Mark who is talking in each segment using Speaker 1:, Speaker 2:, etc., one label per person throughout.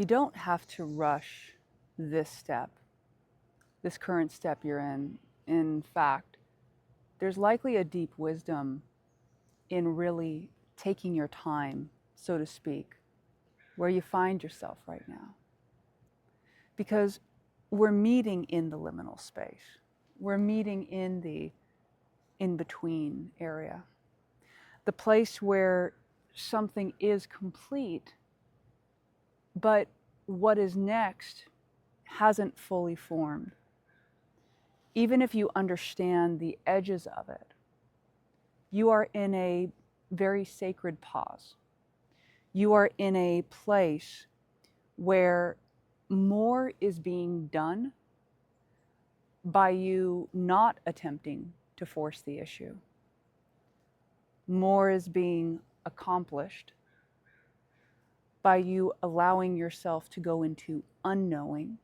Speaker 1: You don't have to rush this step, this current step you're in. In fact, there's likely a deep wisdom in really taking your time, so to speak, where you find yourself right now. Because we're meeting in the liminal space. We're meeting in the in-between area. The place where something is complete, but what is next hasn't fully formed. Even if you understand the edges of it, you are in a very sacred pause. You are in a place where more is being done by you not attempting to force the issue. More is being accomplished by you allowing yourself to go into unknowing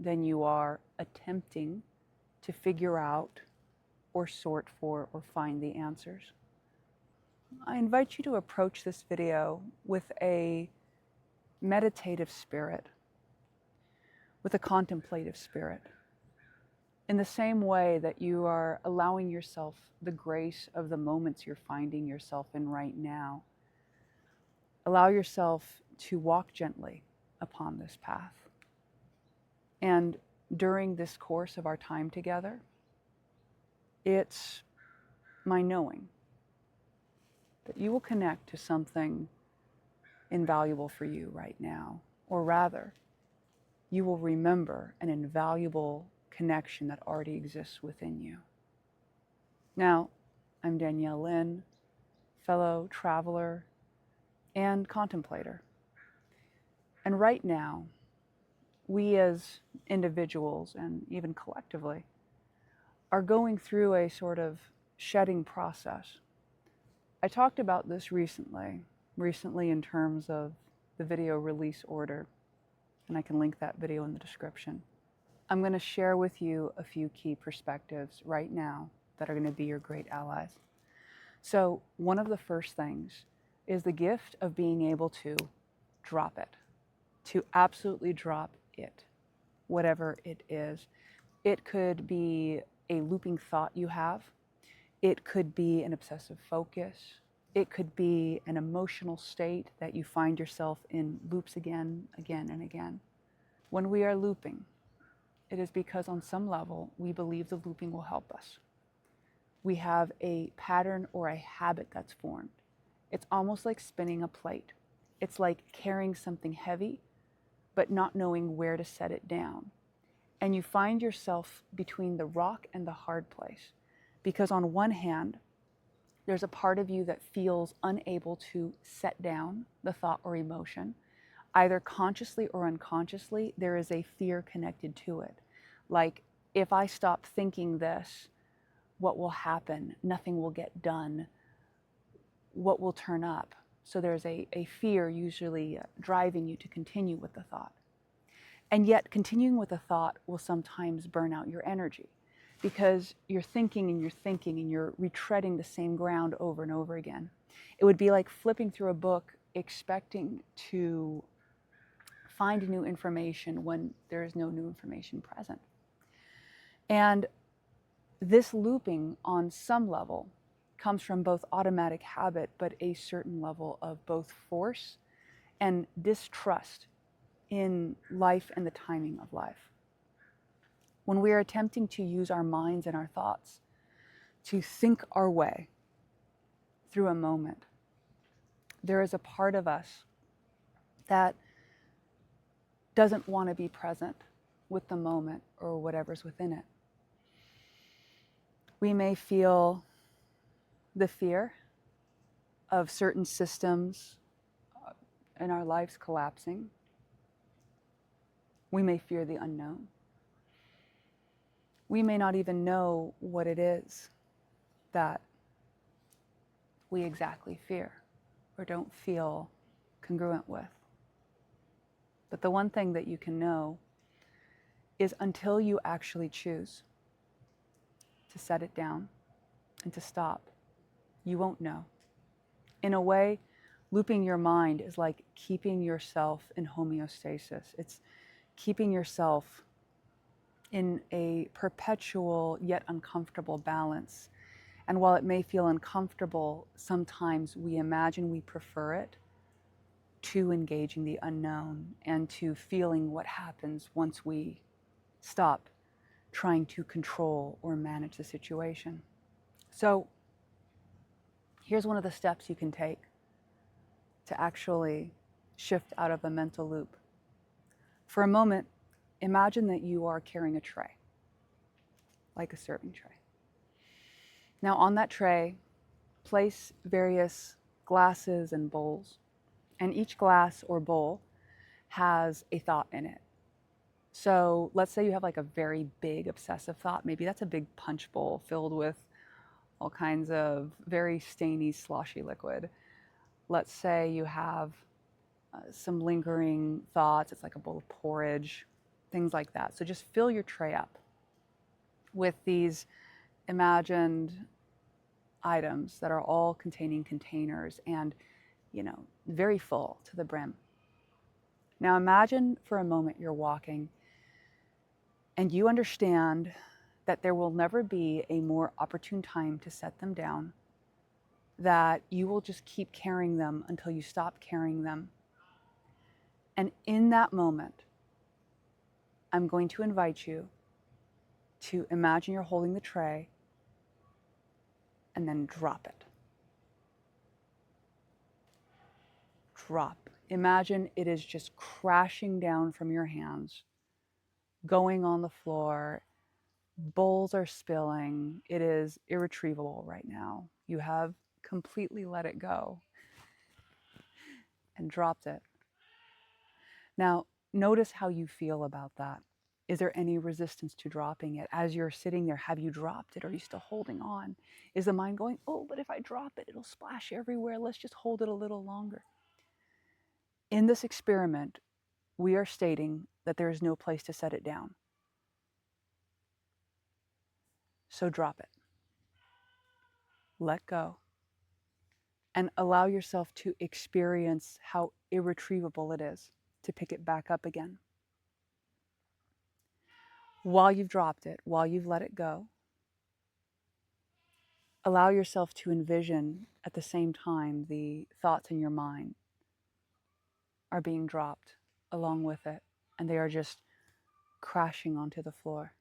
Speaker 1: than you are attempting to figure out or sort for or find the answers. I invite you to approach this video with a meditative spirit, with a contemplative spirit, in the same way that you are allowing yourself the grace of the moments you're finding yourself in right now. Allow yourself to walk gently upon this path. And during this course of our time together, it's my knowing that you will connect to something invaluable for you right now, or rather, you will remember an invaluable connection that already exists within you. Now, I'm Danielle Lynn, fellow traveler and contemplator. And right now, we as individuals and even collectively are going through a sort of shedding process. I talked about this recently in terms of the video release order, and I can link that video in the description. I'm going to share with you a few key perspectives right now that are going to be your great allies. So one of the first things is the gift of being able to drop it, to absolutely drop it, whatever it is. It could be a looping thought you have. It could be an obsessive focus. It could be an emotional state that you find yourself in loops again and again. When we are looping, it is because on some level we believe the looping will help us. We have a pattern or a habit that's formed. It's almost like spinning a plate. It's like carrying something heavy, but not knowing where to set it down. And you find yourself between the rock and the hard place. Because on one hand, there's a part of you that feels unable to set down the thought or emotion. Either consciously or unconsciously, there is a fear connected to it. Like, if I stop thinking this, what will happen? Nothing will get done. What will turn up? So there's a fear usually driving you to continue with the thought. And yet continuing with the thought will sometimes burn out your energy because you're thinking and you're retreading the same ground over and over again. It would be like flipping through a book expecting to find new information when there is no new information present. And this looping on some level comes from both automatic habit, but a certain level of both force and distrust in life and the timing of life. When we are attempting to use our minds and our thoughts to think our way through a moment, there is a part of us that doesn't want to be present with the moment or whatever's within it. We may feel the fear of certain systems in our lives collapsing. We may fear the unknown. We may not even know what it is that we exactly fear or don't feel congruent with. But the one thing that you can know is until you actually choose to set it down and to stop, you won't know. In a way, Looping your mind is like keeping yourself in homeostasis. It's keeping yourself in a perpetual yet uncomfortable balance. And while it may feel uncomfortable, sometimes we imagine we prefer it to engaging the unknown and to feeling what happens once we stop trying to control or manage the situation. So here's one of the steps you can take to actually shift out of a mental loop. For a moment, imagine that you are carrying a tray, like a serving tray. Now, on that tray, place various glasses and bowls, and each glass or bowl has a thought in it. So let's say you have like a very big obsessive thought. Maybe that's a big punch bowl filled with all kinds of very stainy, sloshy liquid. Let's say you have some lingering thoughts. It's like a bowl of porridge, things like that. So just fill your tray up with these imagined items that are all containing containers and, very full to the brim. Now imagine for a moment you're walking and you understand that there will never be a more opportune time to set them down, that you will just keep carrying them until you stop carrying them. And in that moment, I'm going to invite you to imagine you're holding the tray and then drop it. Drop. Imagine it is just crashing down from your hands, going on the floor. Bowls are spilling. It is irretrievable right now. You have completely let it go and dropped it. Now, notice how you feel about that. Is there any resistance to dropping it? As you're sitting there, have you dropped it? Are you still holding on? Is the mind going, oh, but if I drop it, it'll splash everywhere. Let's just hold it a little longer. In this experiment, we are stating that there is no place to set it down. So drop it. Let go. And allow yourself to experience how irretrievable it is to pick it back up again. While you've dropped it, while you've let it go, allow yourself to envision at the same time the thoughts in your mind are being dropped along with it, and they are just crashing onto the floor.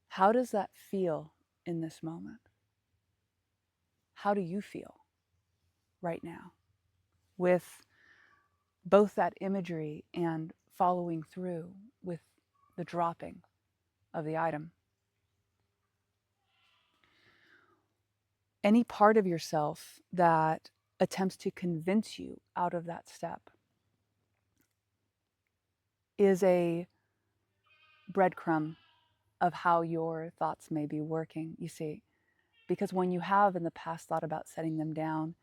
Speaker 1: How does that feel in this moment? How do you feel right now with both that imagery and following through with the dropping of the item? Any part of yourself that attempts to convince you out of that step is a breadcrumb of how your thoughts may be working, you see. Because when you have in the past thought about setting them down,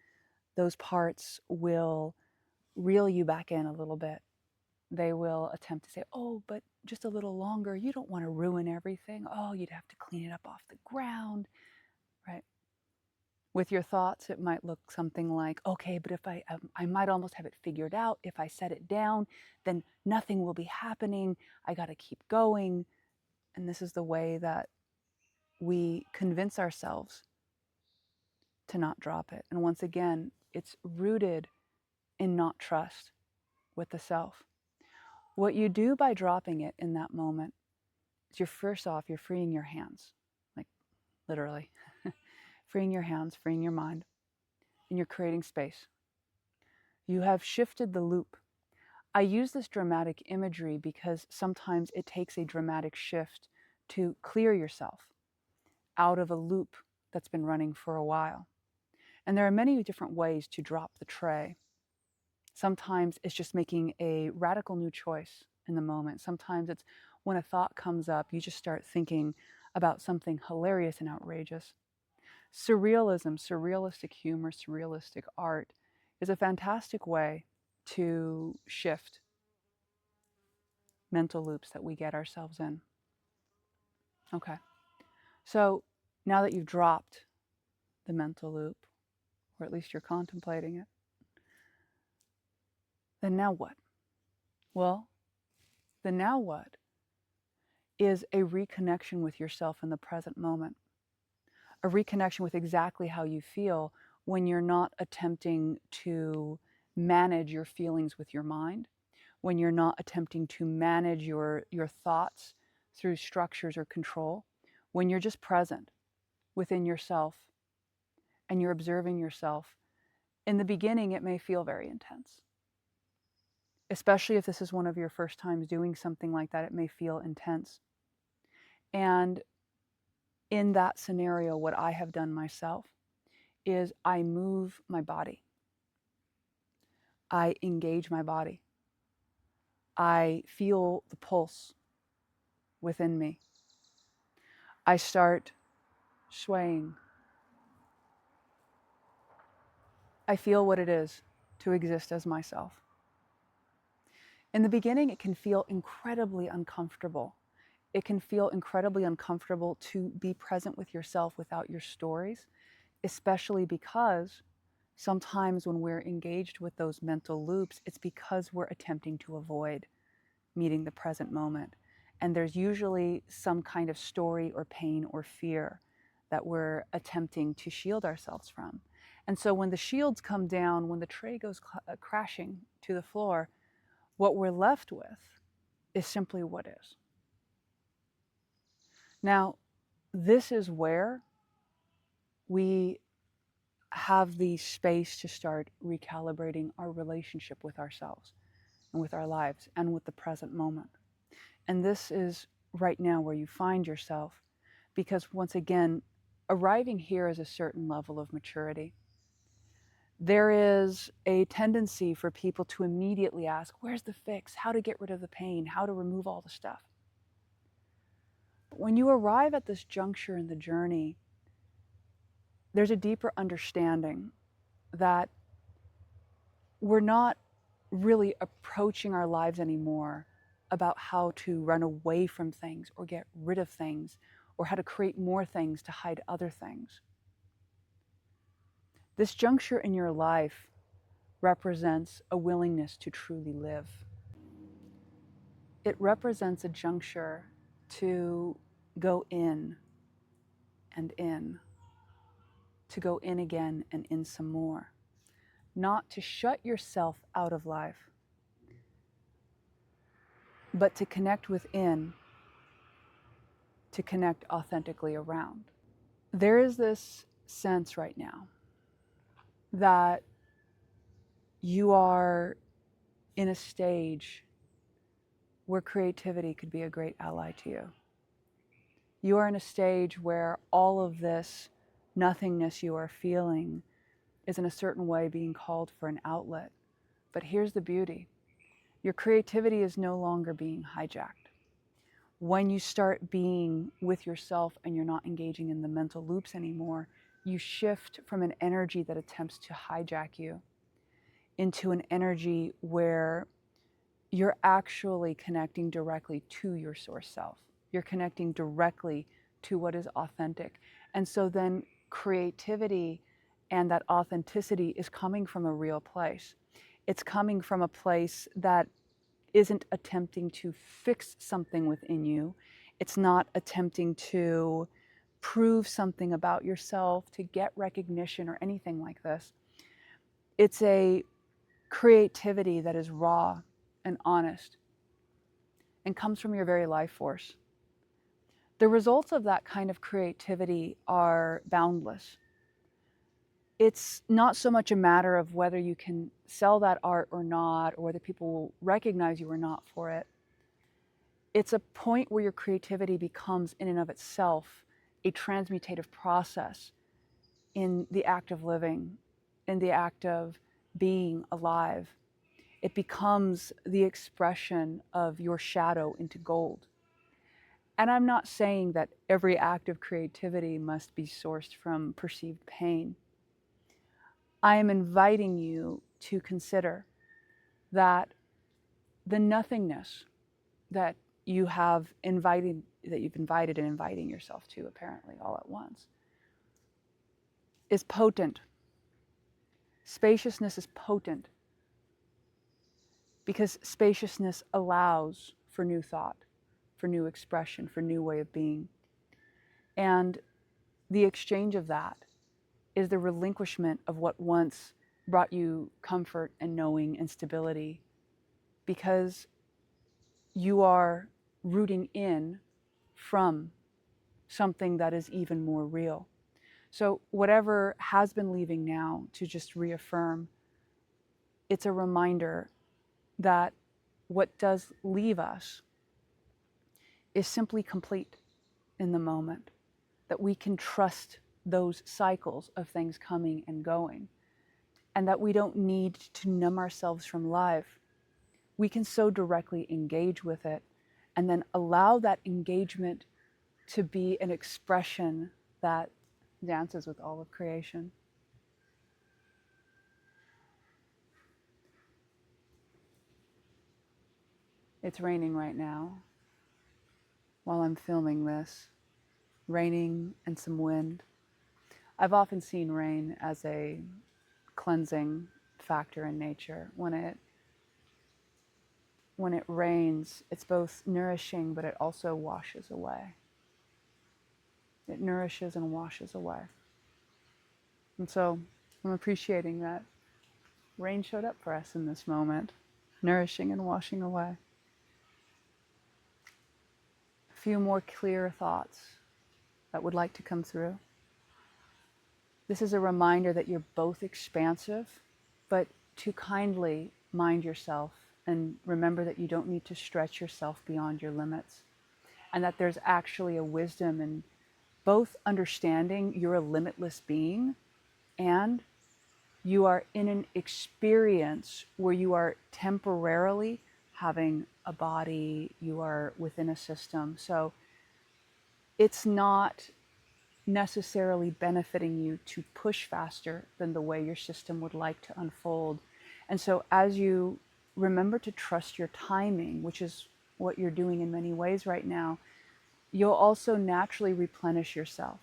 Speaker 1: those parts will reel you back in a little bit. They will attempt to say, oh, but just a little longer. You don't want to ruin everything. Oh, you'd have to clean it up off the ground, right? With your thoughts, it might look something like, okay, but if I might almost have it figured out. If I set it down, then nothing will be happening. I got to keep going. And this is the way that we convince ourselves to not drop it. And once again, it's rooted in not trust with the self. What you do by dropping it in that moment is you're freeing your hands, like literally, freeing your hands, freeing your mind, and you're creating space. You have shifted the loop. I use this dramatic imagery because sometimes it takes a dramatic shift to clear yourself out of a loop that's been running for a while. And there are many different ways to drop the tray. Sometimes it's just making a radical new choice in the moment. Sometimes it's when a thought comes up, you just start thinking about something hilarious and outrageous. Surrealism, surrealistic humor, surrealistic art is a fantastic way to shift mental loops that we get ourselves in. Okay, so now that you've dropped the mental loop, or at least you're contemplating it, then now what? Well, the now what is a reconnection with yourself in the present moment, a reconnection with exactly how you feel when you're not attempting to manage your feelings with your mind, when you're not attempting to manage your thoughts through structures or control, when you're just present within yourself and you're observing yourself. In the beginning, it may feel very intense. Especially if this is one of your first times doing something like that, it may feel intense. And in that scenario, what I have done myself is I move my body. I engage my body. I feel the pulse within me. I start swaying. I feel what it is to exist as myself. In the beginning, it can feel incredibly uncomfortable. It can feel incredibly uncomfortable to be present with yourself without your stories, especially because sometimes when we're engaged with those mental loops, it's because we're attempting to avoid meeting the present moment. And there's usually some kind of story or pain or fear that we're attempting to shield ourselves from. And so when the shields come down, when the tray goes crashing to the floor, what we're left with is simply what is. Now, this is where we have the space to start recalibrating our relationship with ourselves and with our lives and with the present moment. And this is right now where you find yourself, because once again, arriving here is a certain level of maturity. There is a tendency for people to immediately ask, where's the fix? How to get rid of the pain? How to remove all the stuff? But when you arrive at this juncture in the journey, there's a deeper understanding that we're not really approaching our lives anymore about how to run away from things or get rid of things or how to create more things to hide other things. This juncture in your life represents a willingness to truly live. It represents a juncture to go in and in, to go in again and in some more, not to shut yourself out of life, but to connect within, to connect authentically around. There is this sense right now that you are in a stage where creativity could be a great ally to you. You are in a stage where all of this nothingness you are feeling is in a certain way being called for an outlet. But here's the beauty. Your creativity is no longer being hijacked. When you start being with yourself and you're not engaging in the mental loops anymore, you shift from an energy that attempts to hijack you into an energy where you're actually connecting directly to your source self. You're connecting directly to what is authentic. And so then creativity and that authenticity is coming from a real place. It's coming from a place that isn't attempting to fix something within you. It's not attempting to prove something about yourself, to get recognition or anything like this. It's a creativity that is raw and honest and comes from your very life force. The results of that kind of creativity are boundless. It's not so much a matter of whether you can sell that art or not, or whether people will recognize you or not for it. It's a point where your creativity becomes, in and of itself, a transmutative process in the act of living, in the act of being alive. It becomes the expression of your shadow into gold. And I'm not saying that every act of creativity must be sourced from perceived pain. I am inviting you to consider that the nothingness that you've invited and inviting yourself to, apparently all at once, is potent. Spaciousness is potent because spaciousness allows for new thought, for new expression, for new way of being. And the exchange of that is the relinquishment of what once brought you comfort and knowing and stability, because you are rooting in from something that is even more real. So whatever has been leaving now, to just reaffirm, it's a reminder that what does leave us is simply complete in the moment, that we can trust those cycles of things coming and going, and that we don't need to numb ourselves from life. We can so directly engage with it and then allow that engagement to be an expression that dances with all of creation. It's raining right now while I'm filming this. Raining and some wind. I've often seen rain as a cleansing factor in nature. When it rains, it's both nourishing, but it also washes away. It nourishes and washes away. And so I'm appreciating that rain showed up for us in this moment, nourishing and washing away. A few more clear thoughts that would like to come through. This is a reminder that you're both expansive, but to kindly mind yourself and remember that you don't need to stretch yourself beyond your limits, and that there's actually a wisdom in both understanding you're a limitless being and you are in an experience where you are temporarily having a body, you are within a system. So it's not necessarily benefiting you to push faster than the way your system would like to unfold. And so as you remember to trust your timing, which is what you're doing in many ways right now, you'll also naturally replenish yourself.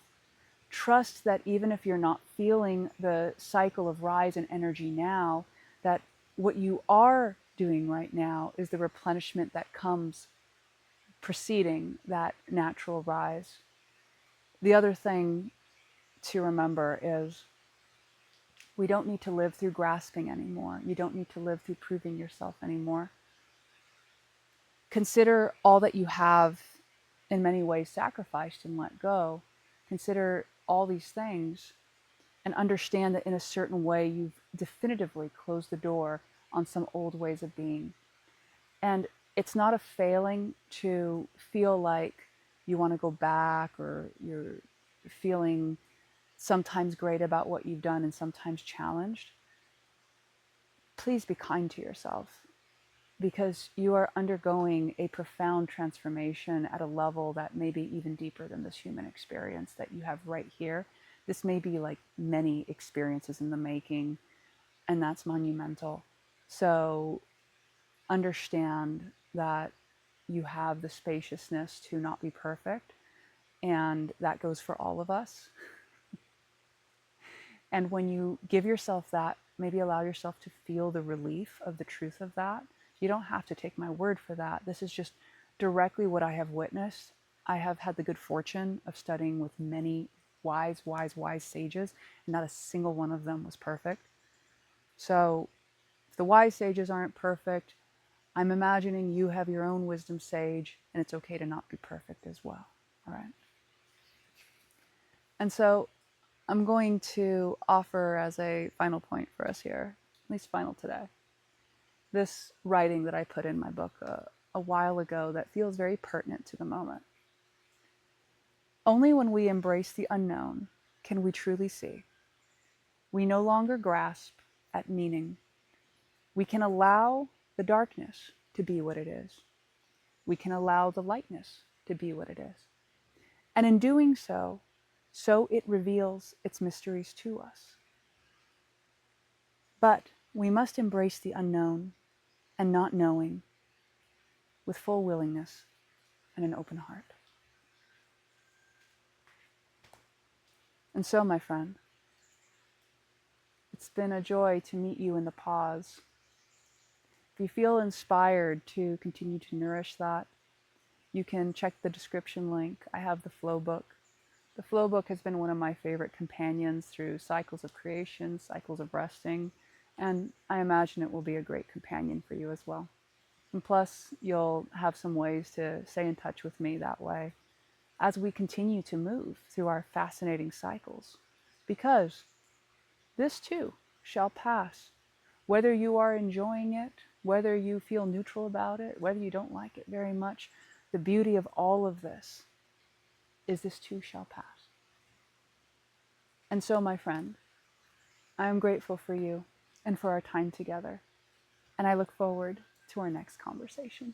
Speaker 1: Trust that even if you're not feeling the cycle of rise and energy now, that what you are doing right now is the replenishment that comes preceding that natural rise. The other thing to remember is we don't need to live through grasping anymore. You don't need to live through proving yourself anymore. Consider all that you have in many ways sacrificed and let go. Consider all these things and understand that in a certain way you've definitively closed the door on some old ways of being. And it's not a failing to feel like you want to go back, or you're feeling sometimes great about what you've done and sometimes challenged. Please be kind to yourself, because you are undergoing a profound transformation at a level that may be even deeper than this human experience that you have right here. This may be like many experiences in the making, and that's monumental. So understand that you have the spaciousness to not be perfect, and that goes for all of us. And when you give yourself that, maybe allow yourself to feel the relief of the truth of that. You don't have to take my word for that. This is just directly what I have witnessed. I have had the good fortune of studying with many wise sages, and not a single one of them was perfect. So if the wise sages aren't perfect, I'm imagining you have your own wisdom sage, and it's okay to not be perfect as well. All right. And so I'm going to offer as a final point for us here, at least final today, this writing that I put in my book a while ago that feels very pertinent to the moment. Only when we embrace the unknown can we truly see. We no longer grasp at meaning. We can allow the darkness to be what it is. We can allow the lightness to be what it is. And in doing so, it reveals its mysteries to us. But we must embrace the unknown and not knowing with full willingness and an open heart. And so, my friend, It's been a joy to meet you in the pause. If you feel inspired to continue to nourish that, you can check the description link. I have the flow book. The flow book has been one of my favorite companions through cycles of creation, cycles of resting, and I imagine it will be a great companion for you as well. And plus, you'll have some ways to stay in touch with me that way as we continue to move through our fascinating cycles. Because this too shall pass. Whether you are enjoying it, whether you feel neutral about it, whether you don't like it very much, the beauty of all of this is this too shall pass. And so, my friend, I am grateful for you and for our time together. And I look forward to our next conversation.